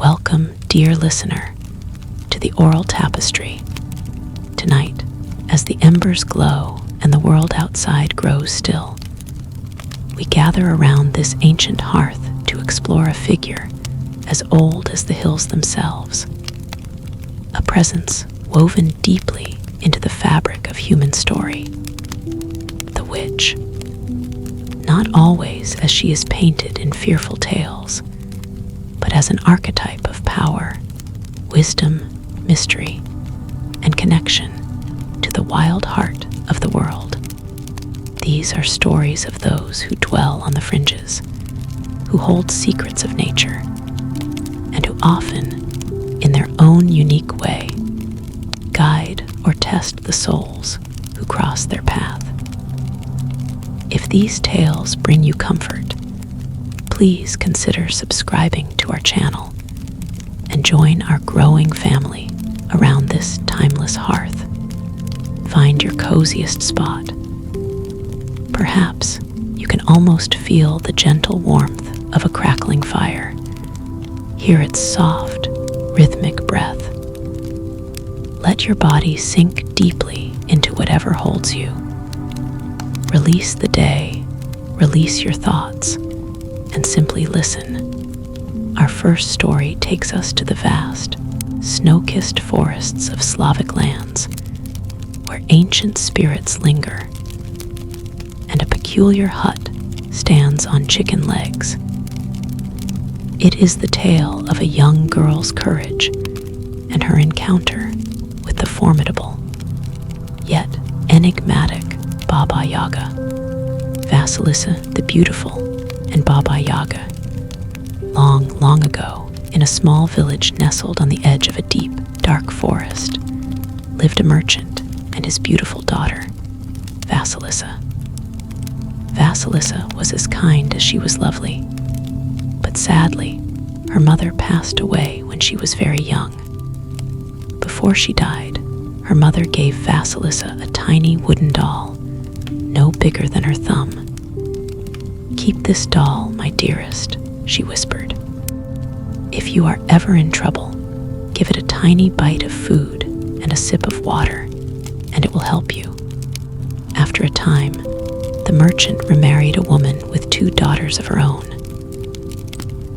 Welcome, dear listener, to the oral tapestry. Tonight, as the embers glow and the world outside grows still, we gather around this ancient hearth to explore a figure as old as the hills themselves, a presence woven deeply into the fabric of human story, the witch. Not always as she is painted in fearful tales, but as an archetype of power, wisdom, mystery, and connection to the wild heart of the world. These are stories of those who dwell on the fringes, who hold secrets of nature, and who often, in their own unique way, guide or test the souls who cross their path. If these tales bring you comfort, please consider subscribing to our channel and join our growing family around this timeless hearth. Find your coziest spot. Perhaps you can almost feel the gentle warmth of a crackling fire. Hear its soft, rhythmic breath. Let your body sink deeply into whatever holds you. Release the day, release your thoughts, and simply listen. Our first story takes us to the vast, snow-kissed forests of Slavic lands, where ancient spirits linger, and a peculiar hut stands on chicken legs. It is the tale of a young girl's courage and her encounter with the formidable, yet enigmatic Baba Yaga. Vasilisa the Beautiful and Baba Yaga. Long, long ago, in a small village nestled on the edge of a deep, dark forest, lived a merchant and his beautiful daughter, Vasilisa. Vasilisa was as kind as she was lovely, but sadly, her mother passed away when she was very young. Before she died, her mother gave Vasilisa a tiny wooden doll, no bigger than her thumb. "Keep this doll, my dearest," she whispered. "If you are ever in trouble, give it a tiny bite of food and a sip of water, and it will help you." After a time, the merchant remarried a woman with 2 daughters of her own.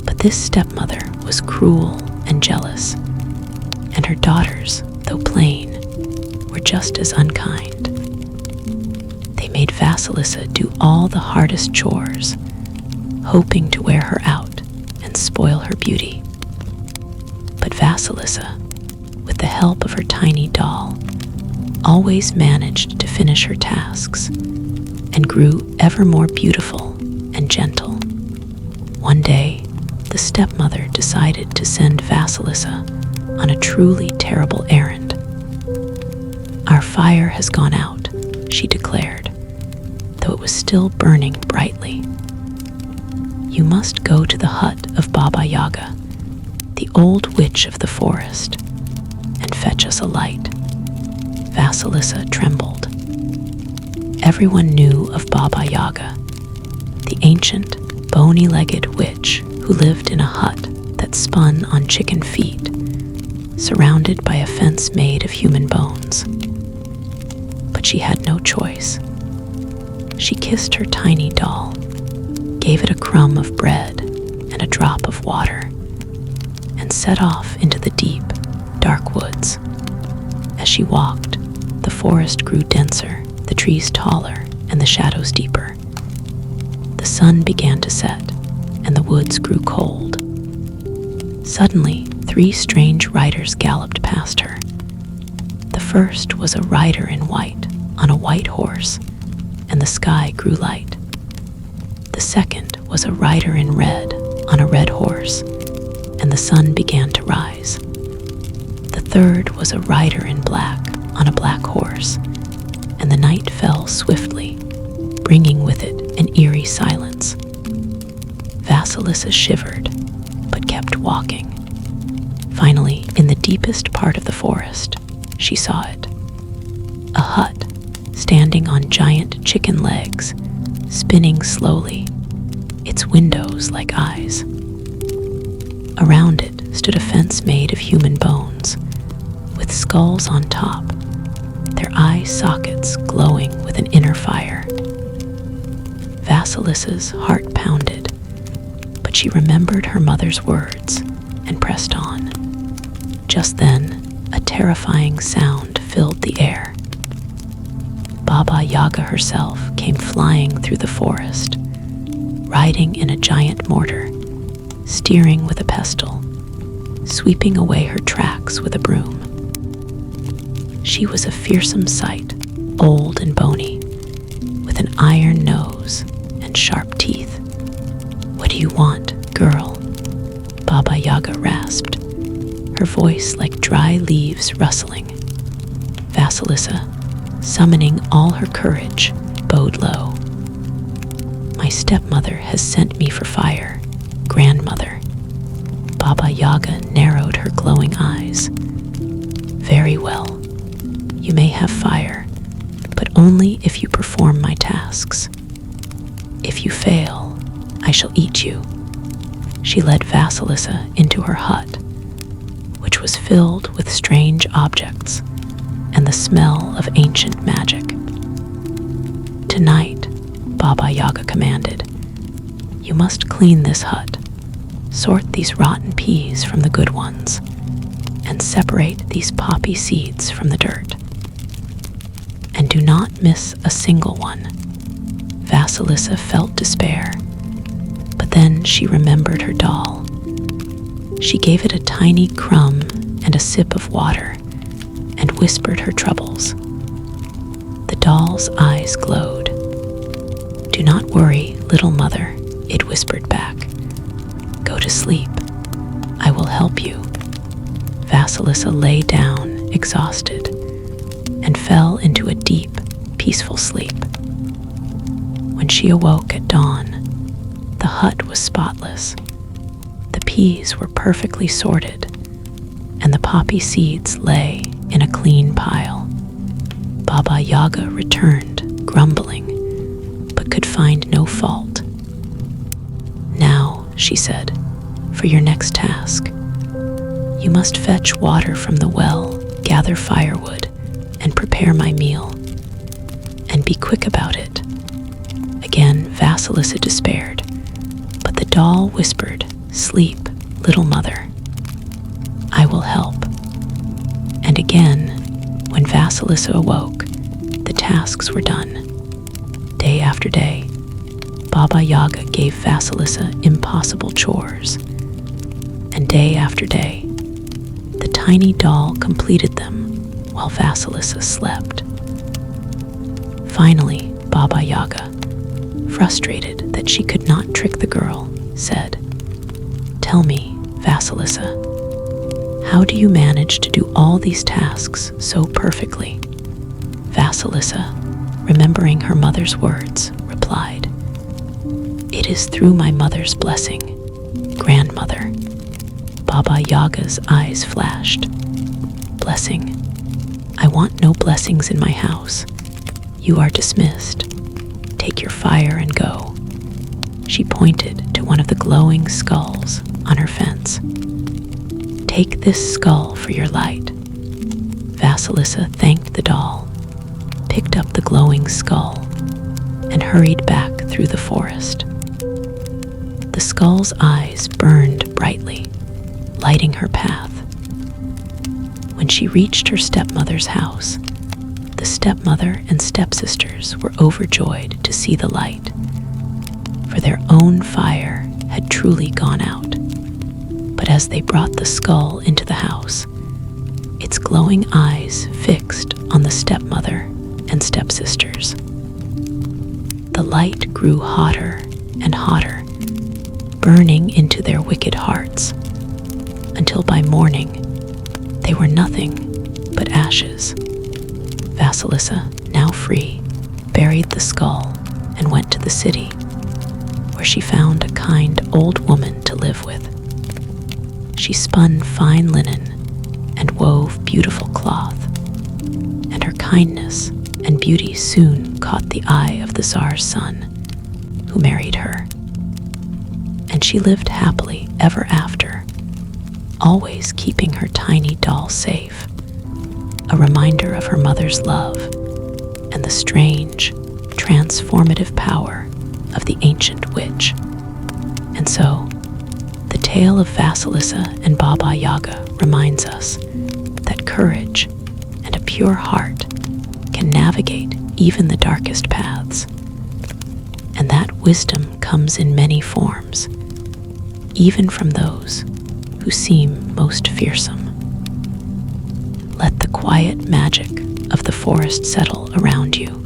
But this stepmother was cruel and jealous, and her daughters, though plain, were just as unkind. They made Vasilisa do all the hardest chores, hoping to wear her out and spoil her beauty. But Vasilisa, with the help of her tiny doll, always managed to finish her tasks and grew ever more beautiful and gentle. One day, the stepmother decided to send Vasilisa on a truly terrible errand. "Our fire has gone out," she declared, though it was still burning brightly. "You must go to the hut of Baba Yaga, the old witch of the forest, and fetch us a light." Vasilisa trembled. Everyone knew of Baba Yaga, the ancient, bony-legged witch who lived in a hut that spun on chicken feet, surrounded by a fence made of human bones. But she had no choice. She kissed her tiny doll, gave it a crumb of bread and a drop of water, and set off into the deep, dark woods. As she walked, the forest grew denser, the trees taller, and the shadows deeper. The sun began to set, and the woods grew cold. Suddenly, 3 strange riders galloped past her. The first was a rider in white, on a white horse, and the sky grew light. The second was a rider in red, on a red horse, and the sun began to rise. The third was a rider in black, on a black horse, and the night fell swiftly, bringing with it an eerie silence. Vasilisa shivered, but kept walking. Finally, in the deepest part of the forest, she saw it. A hut, standing on giant chicken legs, spinning slowly, its windows like eyes. Around it stood a fence made of human bones, with skulls on top, their eye sockets glowing with an inner fire. Vasilisa's heart pounded, but she remembered her mother's words and pressed on. Just then, a terrifying sound filled the air. Baba Yaga herself came flying through the forest, riding in a giant mortar, steering with a pestle, sweeping away her tracks with a broom. She was a fearsome sight, old and bony, with an iron nose and sharp teeth. "What do you want, girl?" Baba Yaga rasped, her voice like dry leaves rustling. Vasilisa, summoning all her courage, bowed low. "My stepmother has sent me for fire, grandmother." Baba Yaga narrowed her glowing eyes. "Very well. You may have fire, but only if you perform my tasks. If you fail, I shall eat you." She led Vasilisa into her hut, which was filled with strange objects and the smell of ancient magic. "Tonight," Baba Yaga commanded, "you must clean this hut, sort these rotten peas from the good ones, and separate these poppy seeds from the dirt. And do not miss a single one." Vasilisa felt despair, but then she remembered her doll. She gave it a tiny crumb and a sip of water and whispered her troubles. The doll's eyes glowed. "Do not worry, little mother," it whispered back. "Go to sleep. I will help you." Vasilisa lay down, exhausted, and fell into a deep, peaceful sleep. When she awoke at dawn, the hut was spotless. The peas were perfectly sorted, and the poppy seeds lay in a clean pile. Baba Yaga returned, grumbling, but could find no fault. "Now," she said, "for your next task. You must fetch water from the well, gather firewood, and prepare my meal. And be quick about it." Again, Vasilisa despaired, but the doll whispered, "Sleep, little mother. I will help." And again, when Vasilisa awoke, the tasks were done. Day after day, Baba Yaga gave Vasilisa impossible chores. And day after day, the tiny doll completed them while Vasilisa slept. Finally, Baba Yaga, frustrated that she could not trick the girl, said, "Tell me, Vasilisa, how do you manage to do all these tasks so perfectly?" Vasilisa, remembering her mother's words, replied, "It is through my mother's blessing, grandmother." Baba Yaga's eyes flashed. "Blessing? I want no blessings in my house. You are dismissed. Take your fire and go." She pointed to one of the glowing skulls on her fence. "Take this skull for your light." Vasilisa thanked the doll, picked up the glowing skull, and hurried back through the forest. The skull's eyes burned brightly, lighting her path. When she reached her stepmother's house, the stepmother and stepsisters were overjoyed to see the light, for their own fire had truly gone out. But as they brought the skull into the house, its glowing eyes fixed on the stepmother and stepsisters. The light grew hotter and hotter, burning into their wicked hearts, until by morning they were nothing but ashes. Vasilisa, now free, buried the skull and went to the city, where she found a kind old woman to live with. She spun fine linen and wove beautiful cloth, and her kindness and beauty soon caught the eye of the Tsar's son, who married her. And she lived happily ever after, always keeping her tiny doll safe, a reminder of her mother's love and the strange, transformative power of the ancient witch. And so, the tale of Vasilisa and Baba Yaga reminds us that courage and a pure heart can navigate even the darkest paths, and that wisdom comes in many forms, even from those who seem most fearsome. Let the quiet magic of the forest settle around you.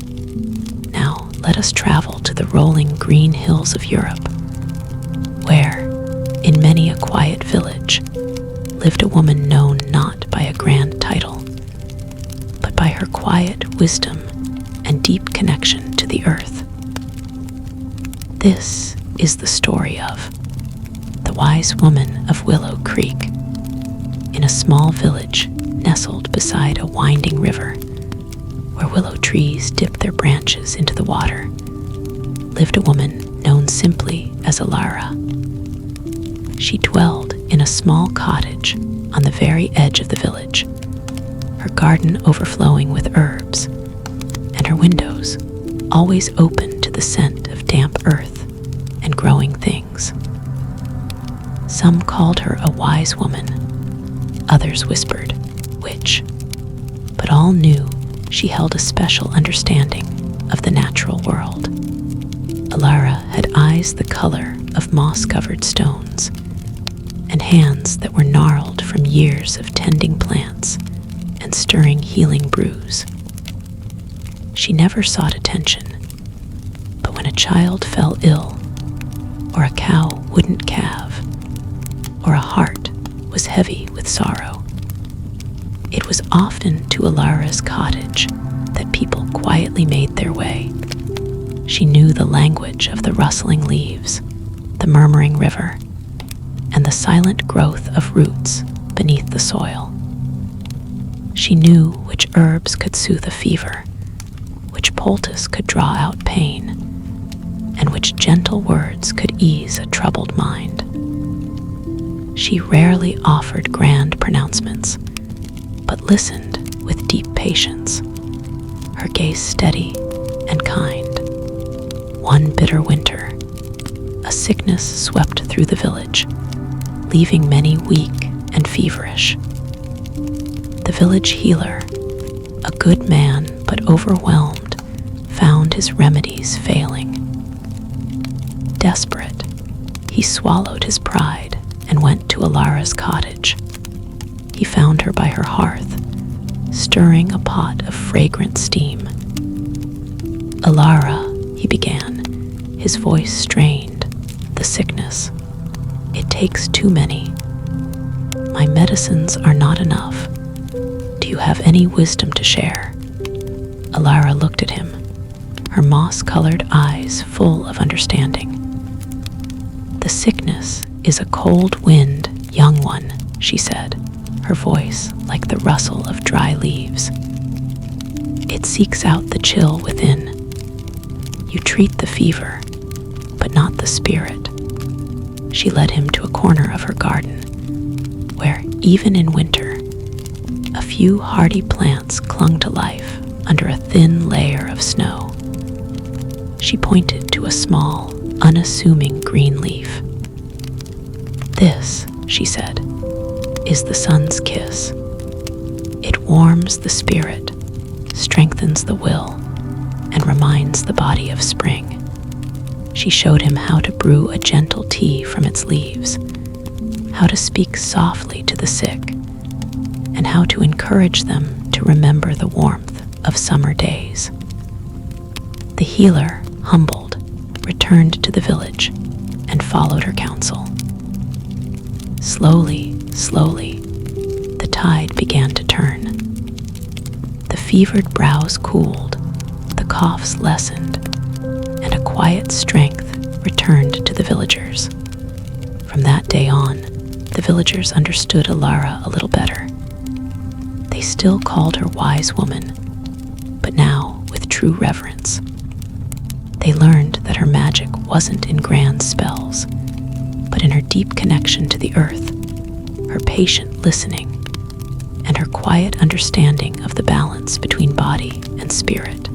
Now let us travel to the rolling green hills of Europe, where, in many a quiet village, lived a woman known not by a grand title, but by her quiet wisdom and deep connection to the earth. This is the story of the wise woman of Willow Creek. In a small village nestled beside a winding river, where willow trees dipped their branches into the water, lived a woman known simply as Alara. She dwelled in a small cottage on the very edge of the village, her garden overflowing with herbs, and her windows always open to the scent of damp earth and growing things. Some called her a wise woman, others whispered, witch, but all knew she held a special understanding of the natural world. Alara had eyes the color of moss-covered stones, and hands that were gnarled from years of tending plants and stirring healing brews. She never sought attention, but when a child fell ill, or a cow wouldn't calve, or a heart was heavy with sorrow, it was often to Alara's cottage that people quietly made their way. She knew the language of the rustling leaves, the murmuring river, and the silent growth of roots beneath the soil. She knew which herbs could soothe a fever, which poultice could draw out pain, and which gentle words could ease a troubled mind. She rarely offered grand pronouncements, but listened with deep patience, her gaze steady and kind. One bitter winter, a sickness swept through the village, leaving many weak and feverish. The village healer, a good man but overwhelmed, found his remedies failing. Desperate, he swallowed his pride and went to Alara's cottage. He found her by her hearth, stirring a pot of fragrant steam. Alara, he began, his voice strained, the sickness. It takes too many. My medicines are not enough. Do you have any wisdom to share? Alara looked at him, her moss-colored eyes full of understanding. The sickness is a cold wind, young one, she said, her voice like the rustle of dry leaves. It seeks out the chill within. You treat the fever, but not the spirit. She led him to a corner of her garden, where, even in winter, a few hardy plants clung to life under a thin layer of snow. She pointed to a small, unassuming green leaf. This, she said, is the sun's kiss. It warms the spirit, strengthens the will, and reminds the body of spring. She showed him how to brew a gentle tea from its leaves, how to speak softly to the sick, and how to encourage them to remember the warmth of summer days. The healer, humbled, returned to the village and followed her counsel. Slowly, slowly, the tide began to turn. The fevered brows cooled, the coughs lessened, and a quiet strength returned to the villagers. From that day on, the villagers understood Alara a little better. They still called her wise woman, but now with true reverence. They learned that her magic wasn't in grand spells, but in her deep connection to the earth, her patient listening, and her quiet understanding of the balance between body and spirit.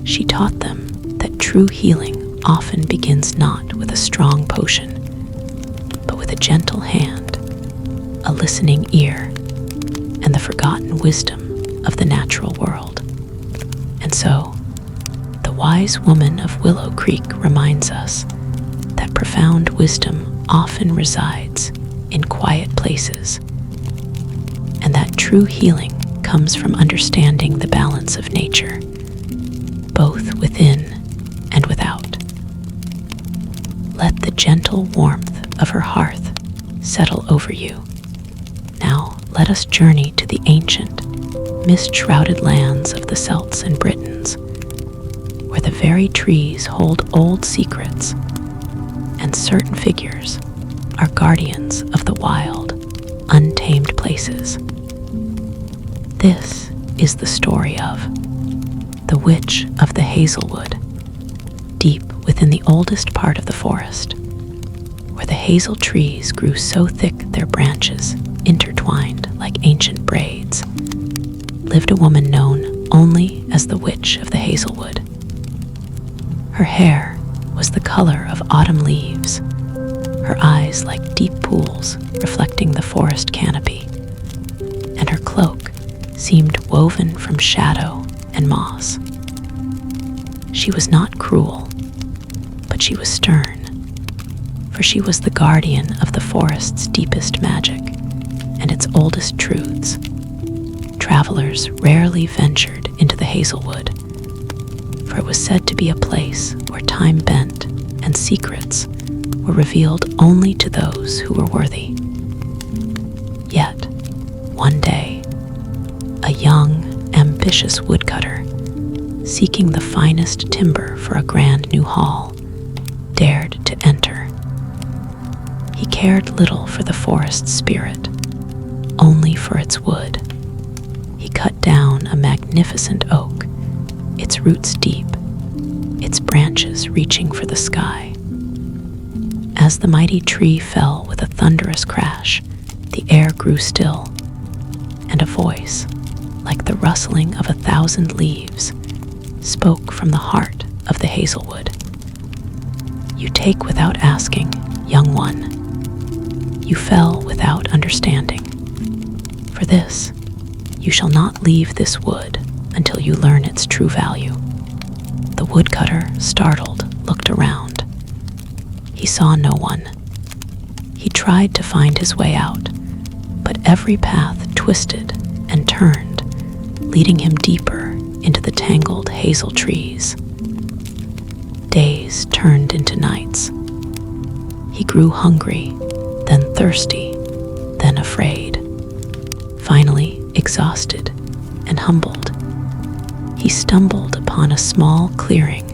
She taught them that true healing often begins not with a strong potion, but with a gentle hand, a listening ear, and the forgotten wisdom of the natural world. And so, the wise woman of Willow Creek reminds us that profound wisdom often resides in quiet places, and that true healing comes from understanding the balance of nature, both within and without. Let the gentle warmth of her hearth settle over you. Now let us journey to the ancient, mist-shrouded lands of the Celts and Britons, where the very trees hold old secrets, and certain figures are guardians of the wild, untamed places. This is the story of the Witch of the Hazelwood, deep within the oldest part of the forest, where the hazel trees grew so thick their branches intertwined like ancient braids, lived a woman known only as the Witch of the Hazelwood. Her hair was the color of autumn leaves, her eyes like deep pools reflecting the forest canopy, and her cloak seemed woven from shadow and moss. She was not cruel, but she was stern, for she was the guardian of the forest's deepest magic and its oldest truths. Travelers rarely ventured into the Hazelwood, for it was said to be a place where time bent and secrets were revealed only to those who were worthy. Yet, one day, a young, ambitious woodcutter, seeking the finest timber for a grand new hall, dared to enter. He cared little for the forest's spirit, only for its wood. He cut down a magnificent oak, its roots deep, its branches reaching for the sky. As the mighty tree fell with a thunderous crash, the air grew still, and a voice, like the rustling of 1,000 leaves, spoke from the heart of the Hazelwood. You take without asking, young one. You fell without understanding. For this, you shall not leave this wood until you learn its true value. The woodcutter, startled, looked around. He saw no one. He tried to find his way out, but every path twisted and turned, leading him deeper into the tangled hazel trees. Days turned into nights. He grew hungry, then thirsty, then afraid. Finally, exhausted and humbled, he stumbled upon a small clearing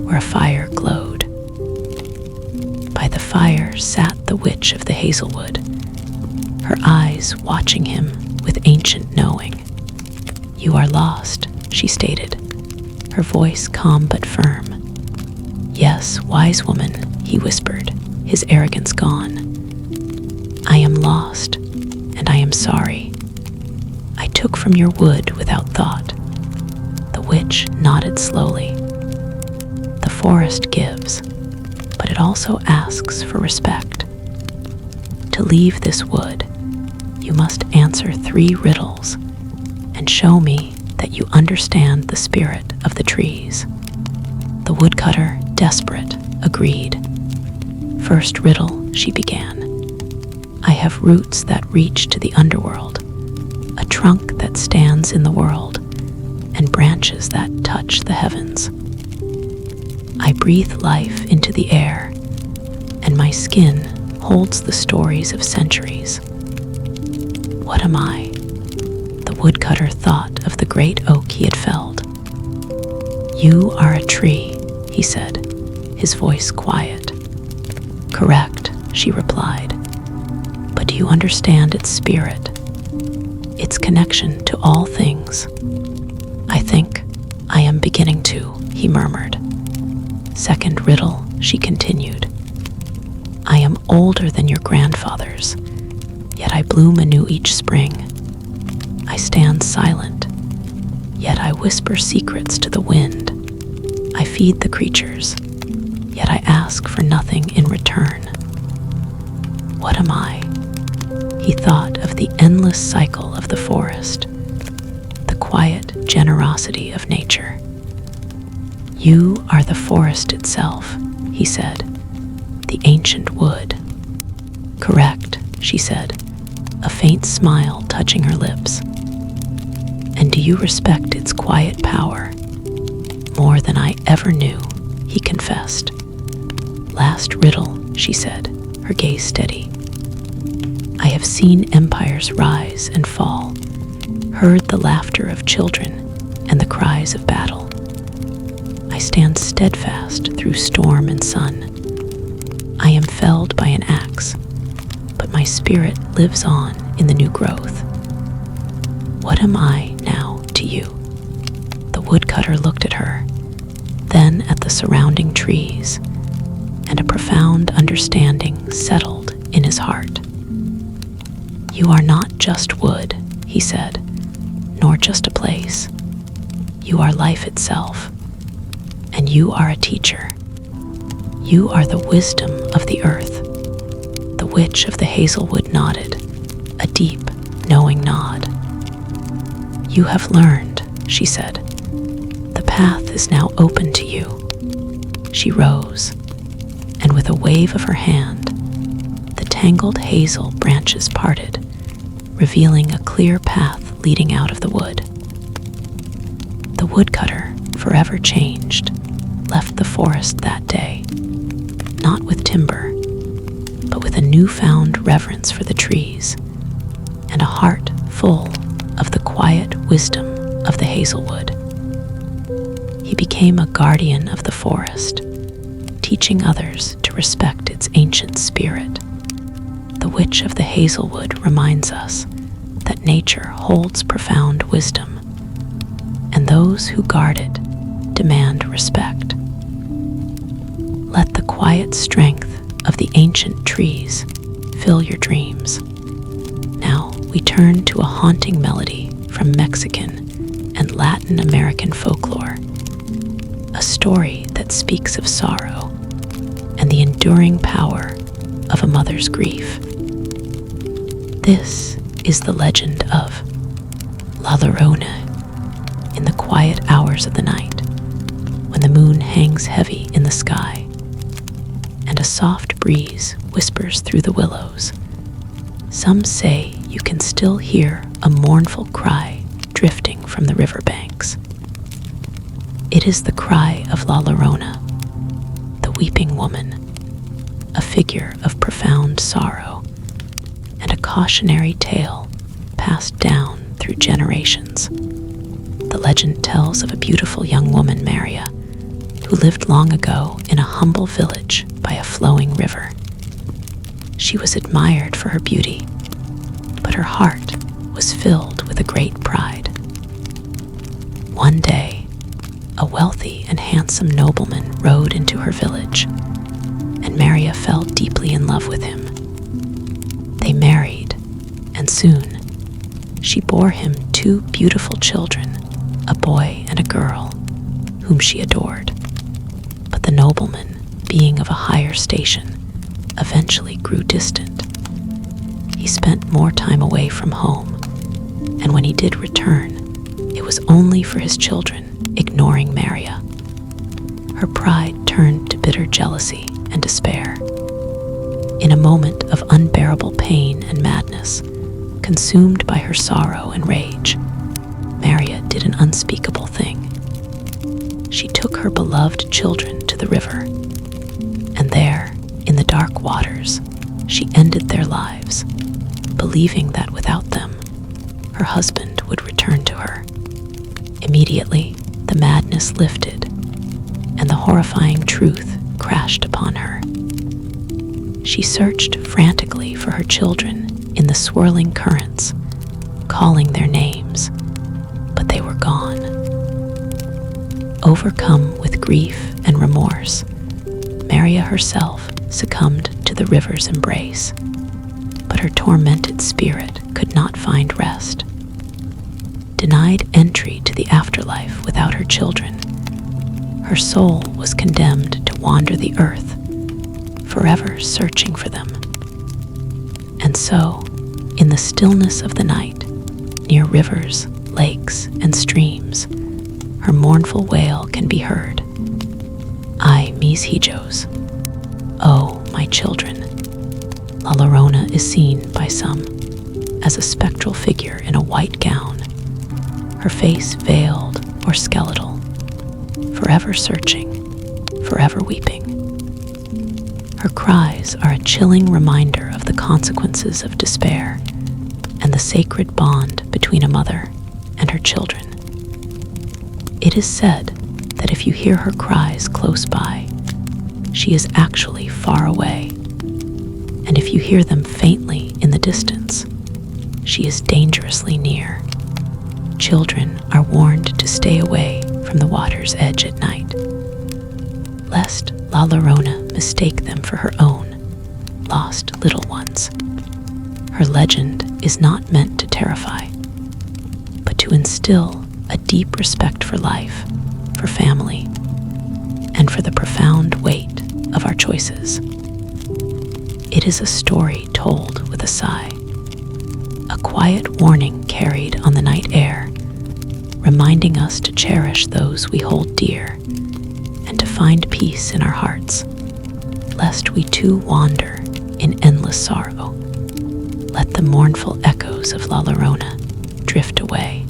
where a fire glowed. By the fire sat the Witch of the Hazelwood, her eyes watching him with ancient knowing. You are lost, she stated, her voice calm but firm. Yes, wise woman, he whispered, his arrogance gone. I am lost, and I am sorry. I took from your wood without thought. The witch nodded slowly. The forest gives, but it also asks for respect. To leave this wood, you must answer 3 riddles and show me that you understand the spirit of the trees. The woodcutter, desperate, agreed. First riddle, she began. I have roots that reach to the underworld, a trunk that stands in the world, and branches that touch the heavens. I breathe life into the air, and my skin holds the stories of centuries. What am I? The woodcutter thought of the great oak he had felled. You are a tree, he said, his voice quiet. Correct, she replied. But do you understand its spirit? Its connection to all things? I think I am beginning to, he murmured. Second riddle, she continued. I am older than your grandfathers, yet I bloom anew each spring. I stand silent, yet I whisper secrets to the wind. I feed the creatures, yet I ask for nothing in return. What am I? He thought of the endless cycle of the forest, the quiet generosity of nature. You are the forest itself, he said, the ancient wood. Correct, she said, a faint smile touching her lips. And do you respect its quiet power? More than I ever knew, he confessed. Last riddle, she said, her gaze steady. I have seen empires rise and fall, heard the laughter of children and the cries of battle. I stand steadfast through storm and sun. I am felled by an axe, but my spirit lives on in the new growth. What am I now to you? The woodcutter looked at her, then at the surrounding trees, and a profound understanding settled in his heart. You are not just wood, he said, nor just a place. You are life itself, and you are a teacher. You are the wisdom of the earth. The Witch of the Hazelwood nodded, a deep, knowing nod. You have learned, she said. The path is now open to you. She rose, and with a wave of her hand, the tangled hazel branches parted, revealing a clear path leading out of the wood. The woodcutter, forever changed, left the forest that day, not with timber, but with a newfound reverence for the trees and a heart full of the quiet wisdom of the hazelwood. He became a guardian of the forest, teaching others to respect its ancient spirit. The Witch of the Hazelwood reminds us that nature holds profound wisdom, and those who guard it demand respect. Let the quiet strength of the ancient trees fill your dreams. Now we turn to a haunting melody from Mexican and Latin American folklore, a story that speaks of sorrow and the enduring power of a mother's grief. This is the legend of La Llorona. In the quiet hours of the night, when the moon hangs heavy in the sky and a soft breeze whispers through the willows, some say you can still hear a mournful cry drifting from the riverbanks. It is the cry of La Llorona, the weeping woman, a figure of profound sorrow and a cautionary tale passed down through generations. The legend tells of a beautiful young woman, Maria, who lived long ago in a humble village by a flowing river. She was admired for her beauty, but her heart was filled with a great pride. One day, a wealthy and handsome nobleman rode into her village, and Maria fell deeply in love with him. They married, and soon she bore him 2 beautiful children, a boy and a girl, whom she adored. But the nobleman, being of a higher station, eventually grew distant. He spent more time away from home, and when he did return, it was only for his children, ignoring Maria. Her pride turned to bitter jealousy and despair. In a moment of unbearable pain and madness, consumed by her sorrow and rage, Maria did an unspeakable thing. She took her beloved children to the river, and there, in the dark waters, she ended their lives, believing that without them, her husband would return to her. Immediately, the madness lifted, and the horrifying truth crashed upon her. She searched frantically for her children in the swirling currents, calling their names, but they were gone. Overcome with grief and remorse, Maria herself succumbed to the river's embrace, but her tormented spirit could not find rest. Denied entry to the afterlife without her children, her soul was condemned to wander the earth, forever searching for them. And so, in the stillness of the night, near rivers, lakes, and streams, her mournful wail can be heard. Ay, mis hijos, oh, my children. La Llorona is seen by some as a spectral figure in a white gown, her face veiled or skeletal, forever searching, forever weeping. Her cries are a chilling reminder of the consequences of despair and the sacred bond between a mother and her children. It is said that if you hear her cries close by, she is actually far away, and if you hear them faintly in the distance, she is dangerously near. Children are warned to stay away from the water's edge at night, lest La Llorona mistake them for her own lost little ones. Her legend is not meant to terrify, but to instill a deep respect for life, for family, and for the profound weight of our choices. It is a story told with a sigh, a quiet warning carried on the night air, reminding us to cherish those we hold dear and to find peace in our hearts, lest we too wander in endless sorrow. Let the mournful echoes of La Llorona drift away,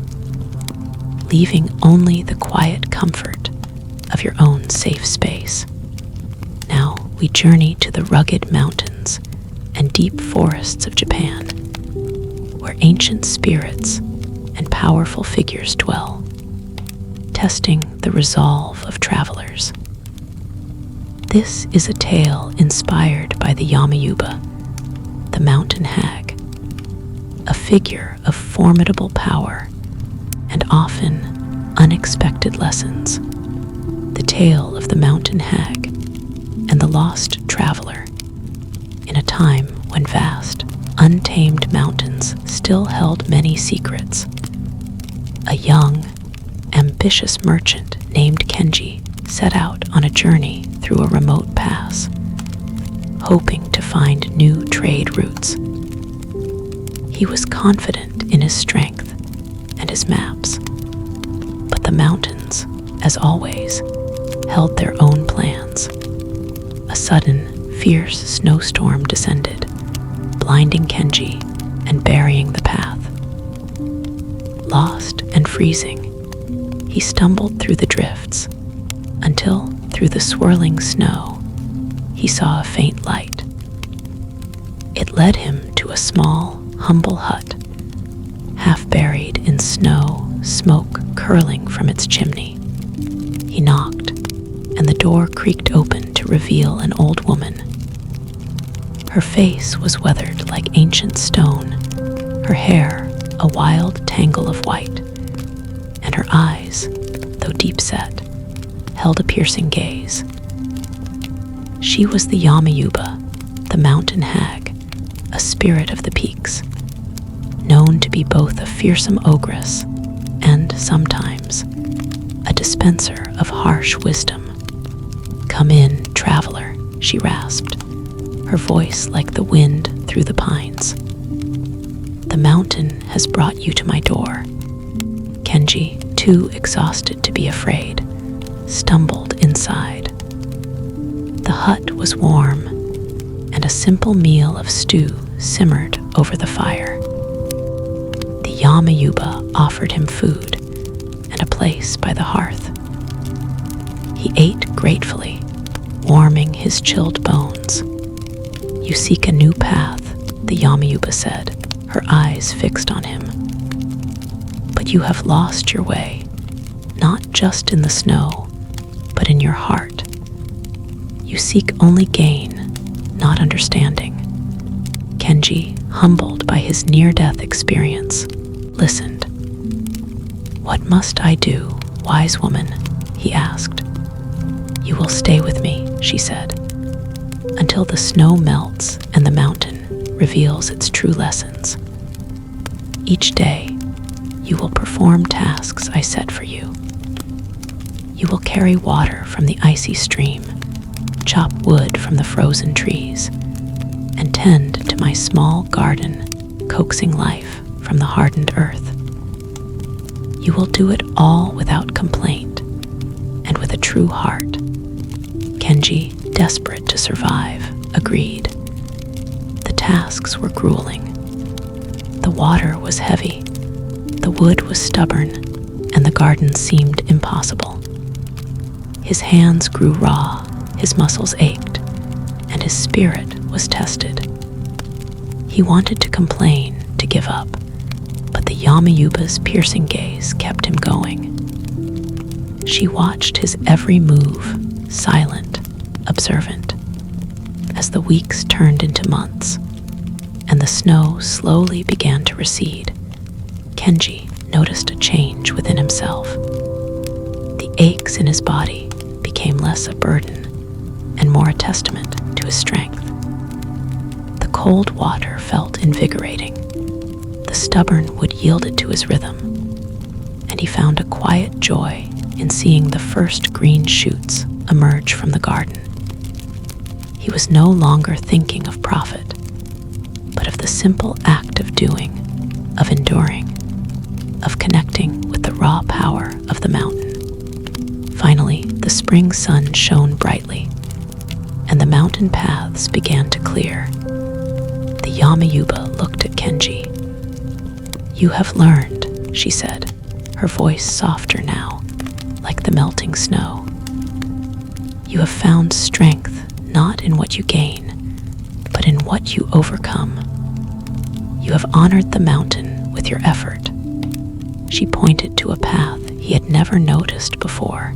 leaving only the quiet comfort of your own safe space. Now we journey to the rugged mountains and deep forests of Japan, where ancient spirits and powerful figures dwell, testing the resolve of travelers. This is a tale inspired by the Yama Uba, the mountain hag, a figure of formidable power and often unexpected lessons. The tale of the mountain hag and the lost traveler in a time when vast, untamed mountains still held many secrets. A young, ambitious merchant named Kenji set out on a journey through a remote pass, hoping to find new trade routes. He was confident in his strength and his maps, but the mountains, as always, held their own plans. A sudden, fierce snowstorm descended, blinding Kenji and burying the path. Lost and freezing, he stumbled through the drifts until, through the swirling snow, he saw a faint light. It led him to a small, humble hut, half buried in snow, smoke curling from its chimney. He knocked, and the door creaked open to reveal an old woman. Her face was weathered like ancient stone, her hair a wild tangle of white, and her eyes, though deep-set, held a piercing gaze. She was the Yama Uba, the mountain hag, a spirit of the peaks, known to be both a fearsome ogress and, sometimes, a dispenser of harsh wisdom. "Come in, traveler," she rasped, her voice like the wind through the pines. "The mountain has brought you to my door." Kenji, too exhausted to be afraid, stumbled inside. The hut was warm, and a simple meal of stew simmered over the fire. The Yama Uba offered him food and a place by the hearth. He ate gratefully, warming his chilled bones. "You seek a new path," the Yama Uba said, her eyes fixed on him. "But you have lost your way, not just in the snow, but in your heart. You seek only gain, not understanding." Kenji, humbled by his near-death experience, listened. "What must I do, wise woman?" he asked. "You will stay with me," she said, "until the snow melts and the mountain reveals its true lessons. Each day, you will perform tasks I set for you. You will carry water from the icy stream, chop wood from the frozen trees, and tend to my small garden, coaxing life from the hardened earth. You will do it all without complaint and with a true heart. Kenji, desperate to survive, agreed. The tasks were grueling. The water was heavy, the wood was stubborn, and the garden seemed impossible. His hands grew raw, his muscles ached, and his spirit was tested. He wanted to complain, to give up, but the Yama Uba's piercing gaze kept him going. She watched his every move, silent, observant. As the weeks turned into months, and the snow slowly began to recede, Kenji noticed a change within himself. The aches in his body became less a burden and more a testament to his strength. The cold water felt invigorating. The stubborn wood yielded to his rhythm, and he found a quiet joy in seeing the first green shoots emerge from the garden. He was no longer thinking of profit, but of the simple act of doing, of enduring, of connecting with the raw power of the mountain. Finally, the spring sun shone brightly, and the mountain paths began to clear. The Yama Uba looked at Kenji. "You have learned," she said, her voice softer now, like the melting snow. "You have found strength not in what you gain, but in what you overcome. You have honored the mountain with your effort." She pointed to a path he had never noticed before,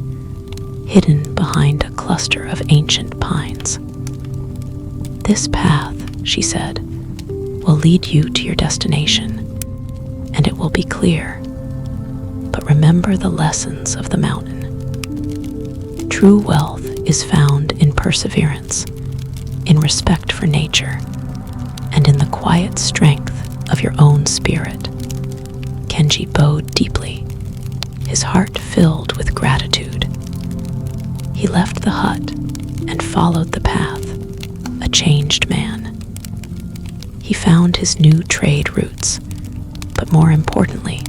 hidden behind a cluster of ancient pines. "This path," she said, "will lead you to your destination, and it will be clear. But remember the lessons of the mountain. True wealth is found in perseverance, in respect for nature, and in the quiet strength of your own spirit." Kenji bowed deeply, his heart filled with gratitude. He left the hut and followed the path, a changed man. He found his new trade routes, but more importantly,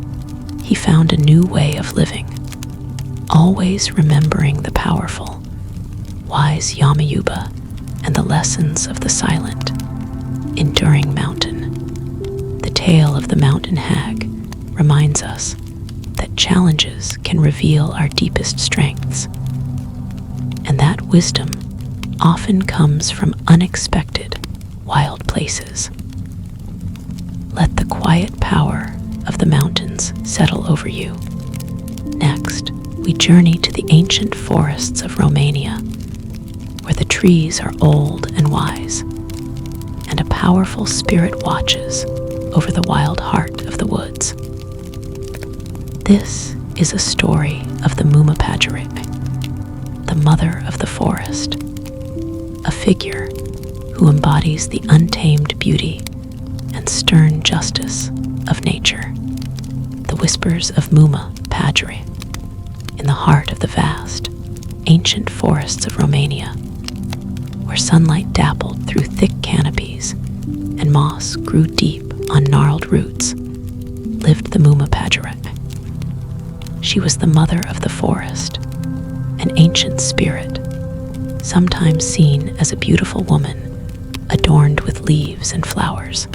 he found a new way of living, always remembering the powerful, wise Yama Uba and the lessons of the silent, enduring mountain. The tale of the mountain hag reminds us that challenges can reveal our deepest strengths, and that wisdom often comes from unexpected, wild places. Let the quiet power of the mountains settle over you. Next, we journey to the ancient forests of Romania, where the trees are old and wise, and a powerful spirit watches over the wild heart of the woods. This is a story of the Muma Padurii, the mother of the forest, a figure who embodies the untamed beauty and stern justice of nature. The whispers of Muma Padurii in the heart of the vast, ancient forests of Romania, where sunlight dappled through thick canopies and moss grew deep on gnarled roots, lived the Muma Padurii. She was the mother of the forest, an ancient spirit, sometimes seen as a beautiful woman adorned with leaves and flowers,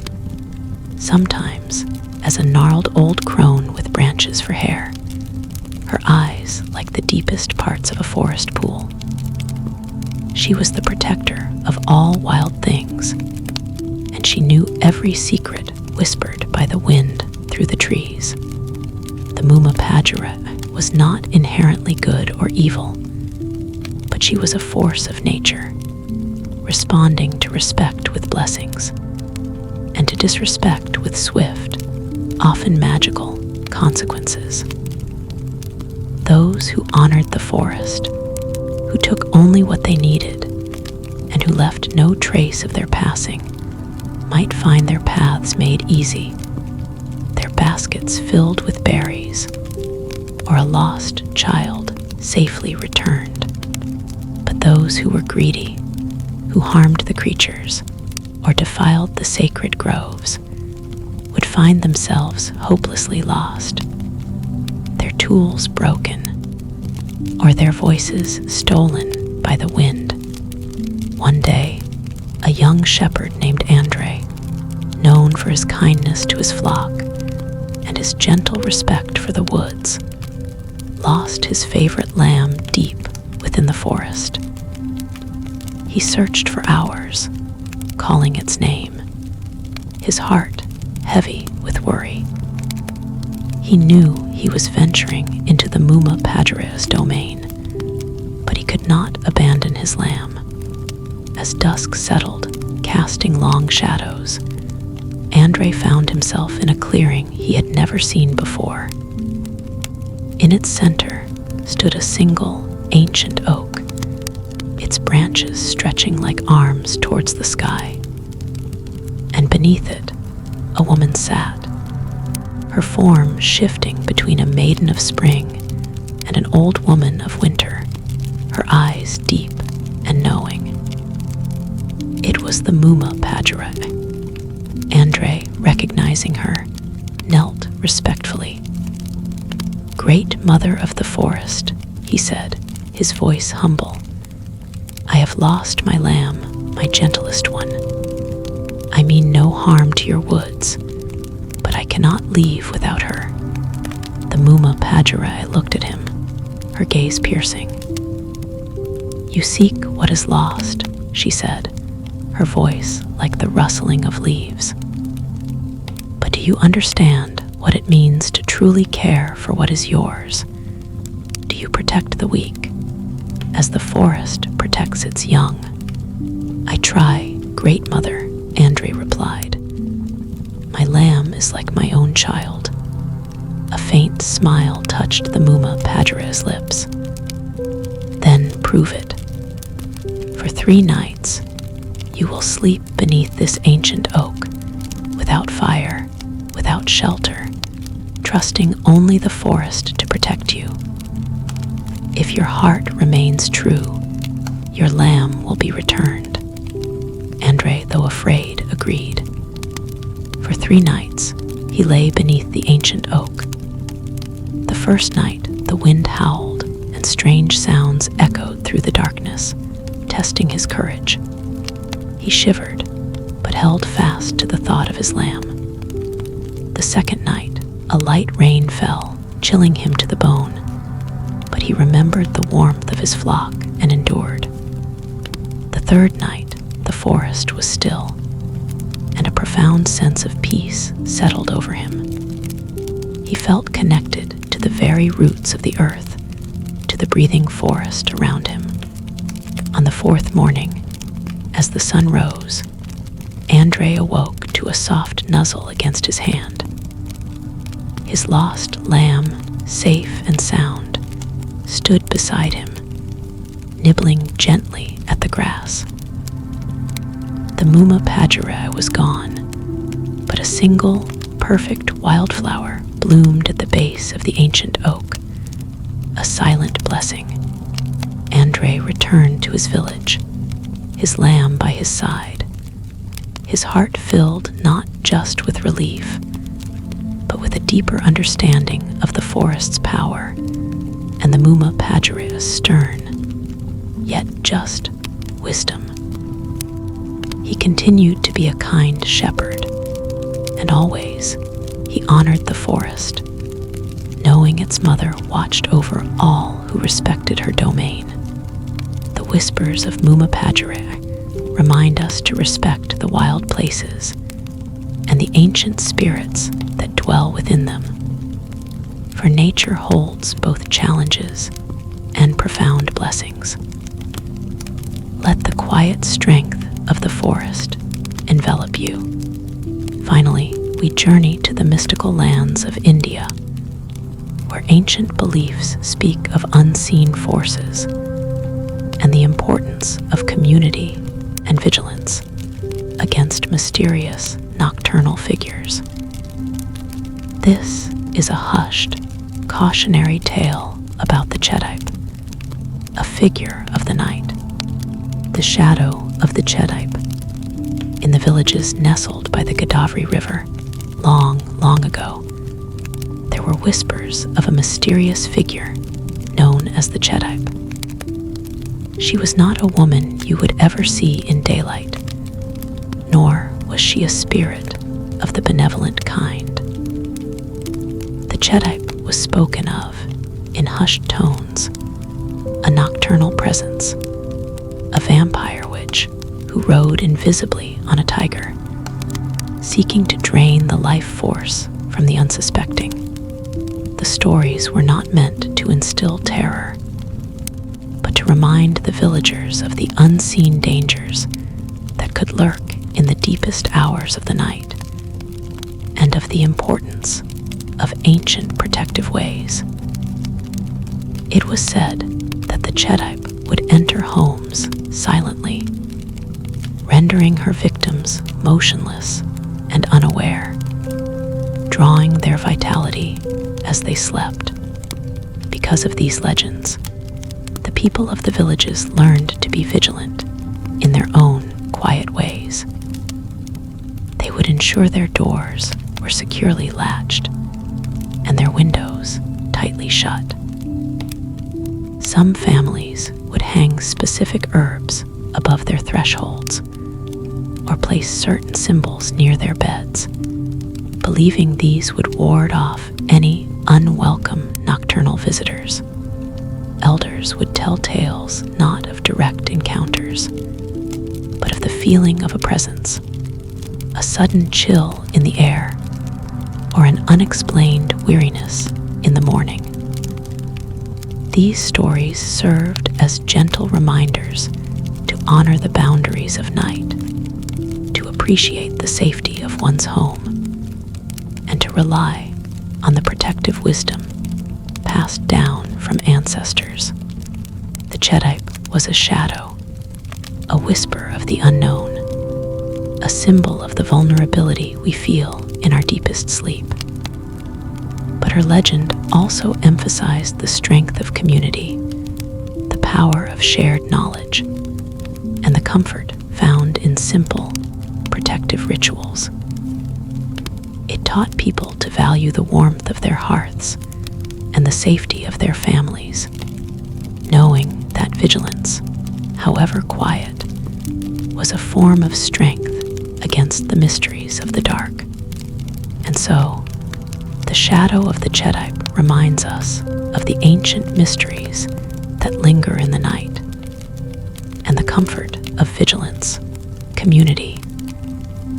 sometimes as a gnarled old crone with branches for hair, her eyes like the deepest parts of a forest pool. She was the protector of all wild things, and she knew every secret whispered by the wind through the trees. The Muma Padurii was not inherently good or evil, but she was a force of nature, responding to respect with blessings, and to disrespect with swift, often magical, consequences. Those who honored the forest, who took only what they needed, and who left no trace of their passing, might find their paths made easy, their baskets filled with berries, or a lost child safely returned. But those who were greedy, who harmed the creatures, or defiled the sacred groves, would find themselves hopelessly lost, their tools broken, or their voices stolen by the wind. One day, a young shepherd named Andre, known for his kindness to his flock and his gentle respect for the woods, lost his favorite lamb deep within the forest. He searched for hours, calling its name, his heart heavy with worry. He knew he was venturing into the Muma Padurii's domain, but he could not abandon his lamb. As dusk settled, casting long shadows, Andre found himself in a clearing he had never seen before. In its center stood a single ancient oak, its branches stretching like arms towards the sky. And beneath it, a woman sat, her form shifting between a maiden of spring and an old woman of winter, her eyes deep and knowing. It was the Muma Padurii. Andre, recognizing her, knelt respectfully. "Great Mother of the Forest," he said, his voice humble, "I have lost my lamb, my gentlest one. I mean no harm to your woods, but I cannot leave without her." The Muma Padurii looked at him, her gaze piercing. "You seek what is lost," she said, her voice like the rustling of leaves. "But do you understand what it means to truly care for what is yours? Do you protect the weak, as the forest protects its young?" "I try, Great Mother," Andre replied. "My lamb is like my own child." A faint smile touched the Muma Padurii's lips. "Then prove it. For 3 nights, you will sleep beneath this ancient oak, without fire, without shelter, trusting only the forest to protect you. If your heart remains true, your lamb will be returned." Andre, though afraid, agreed. For 3 nights, he lay beneath the ancient oak. The first night, the wind howled, and strange sounds echoed through the darkness, testing his courage. He shivered, but held fast to the thought of his lamb. The second night, a light rain fell, chilling him to the bone, but he remembered the warmth of his flock and endured. The third night, the forest was still, and a profound sense of peace settled over him. He felt connected to the very roots of the earth, to the breathing forest around him. On the 4th morning, as the sun rose, Andre awoke to a soft nuzzle against his hand. His lost lamb, safe and sound, stood beside him, nibbling gently at the grass. The Muma Padurii was gone, but a single, perfect wildflower bloomed at the base of the ancient oak, a silent blessing. Andre returned to his village, his lamb by his side, his heart filled not just with relief, but with a deeper understanding of the forest's power and the Muma Padurii's stern, yet just wisdom. He continued to be a kind shepherd, and always he honored the forest, knowing its mother watched over all who respected her domain. The whispers of Muma Padurii remind us to respect the wild places and the ancient spirits that dwell within them. For nature holds both challenges and profound blessings. Let the quiet strength of the forest envelop you. Finally, we journey to the mystical lands of India, where ancient beliefs speak of unseen forces and the importance of community and vigilance against mysterious nocturnal figures. This is a hushed, cautionary tale about the Chedepi, a figure of the night, the shadow of the Chedepi. In the villages nestled by the Godavari River, long, long ago, there were whispers of a mysterious figure known as the Chedepi. She was not a woman you would ever see in daylight, nor was she a spirit of the benevolent kind. The Chedepi was spoken of in hushed tones, a nocturnal presence, a vampire witch who rode invisibly on a tiger, seeking to drain the life force from the unsuspecting. The stories were not meant to instill terror, but to remind the villagers of the unseen dangers that could lurk in the deepest hours of the night, and of the importance of ancient protective ways. It was said that the Chedepi would enter homes silently, rendering her victims motionless and unaware, drawing their vitality as they slept. Because of these legends, the people of the villages learned to be vigilant in their own quiet ways. They would ensure their doors were securely latched and their windows tightly shut. Some families would hang specific herbs above their thresholds or place certain symbols near their beds, believing these would ward off any unwelcome nocturnal visitors. Elders would tell tales not of direct encounters, but of the feeling of a presence, a sudden chill in the air, or an unexplained weariness in the morning. These stories served as gentle reminders to honor the boundaries of night, to appreciate the safety of one's home, and to rely on the protective wisdom passed down from ancestors. The Chedepi was a shadow, a whisper of the unknown, a symbol of the vulnerability we feel in our deepest sleep. But her legend also emphasized the strength of community, the power of shared knowledge, and the comfort found in simple, protective rituals. It taught people to value the warmth of their hearths and the safety of their families, knowing that vigilance, however quiet, was a form of strength against the mysteries of the dark. And so, the shadow of the Chedepi reminds us of the ancient mysteries that linger in the night, and the comfort of vigilance, community,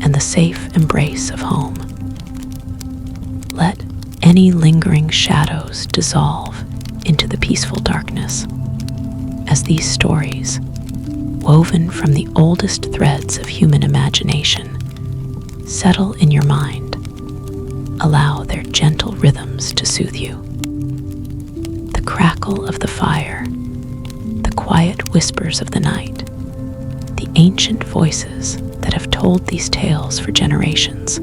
and the safe embrace of home. Let any lingering shadows dissolve into the peaceful darkness, as these stories, woven from the oldest threads of human imagination, settle in your mind. Allow their gentle rhythms to soothe you. The crackle of the fire, the quiet whispers of the night, the ancient voices that have told these tales for generations.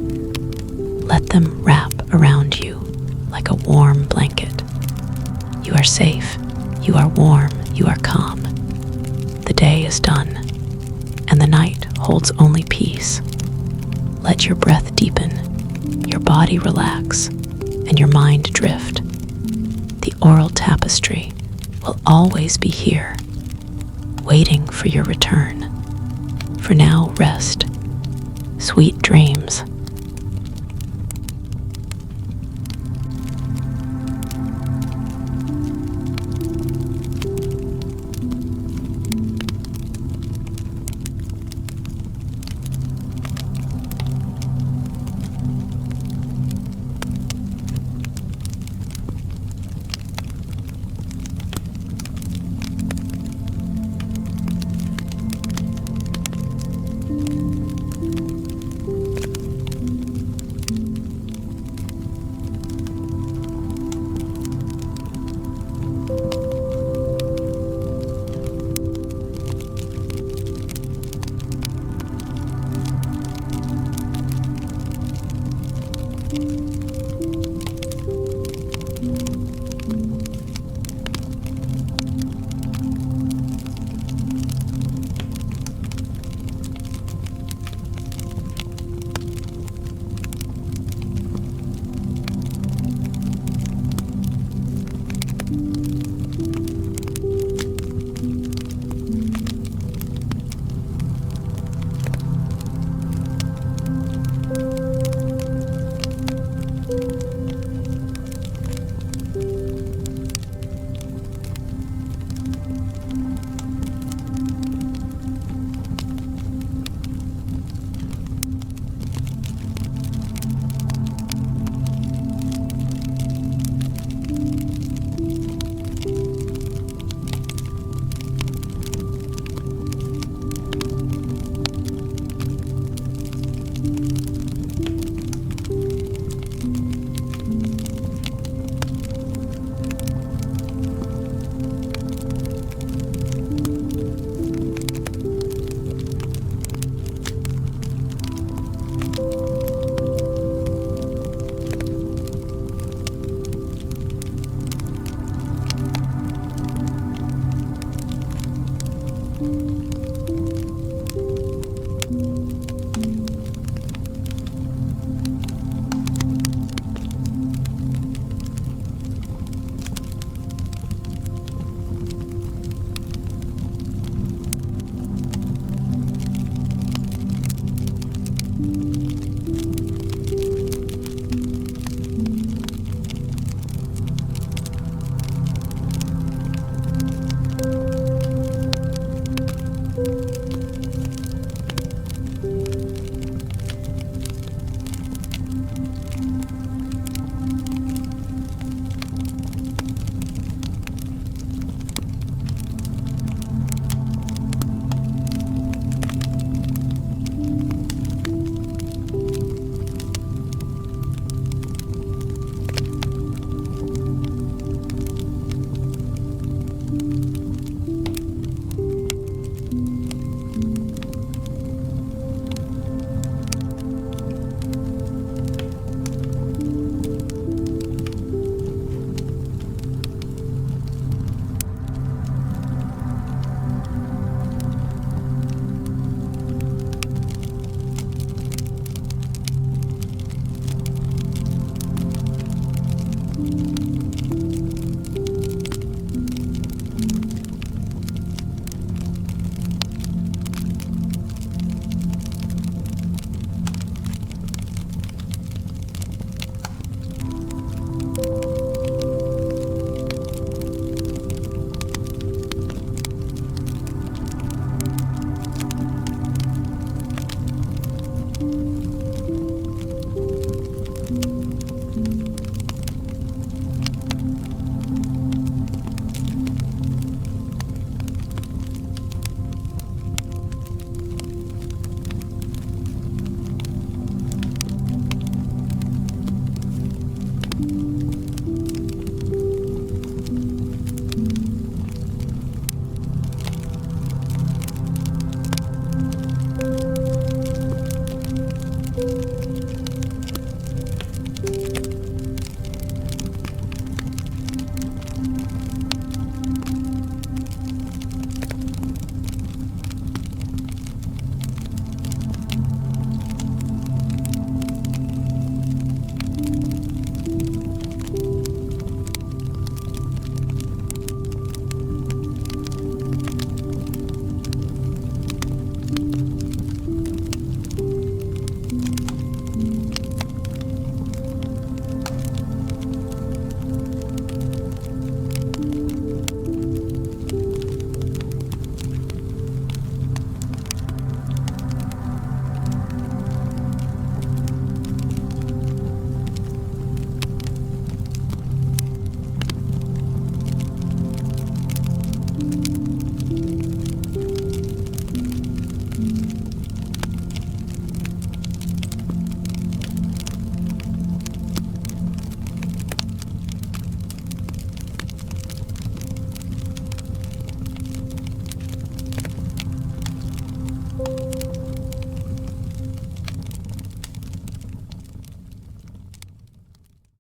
Let them wrap around you like a warm blanket. You are safe, you are warm, you are calm. The day is done, and the night holds only peace. Let your breath deepen, your body relax, and your mind drift. The oral tapestry will always be here, waiting for your return. For now, rest, sweet dreams,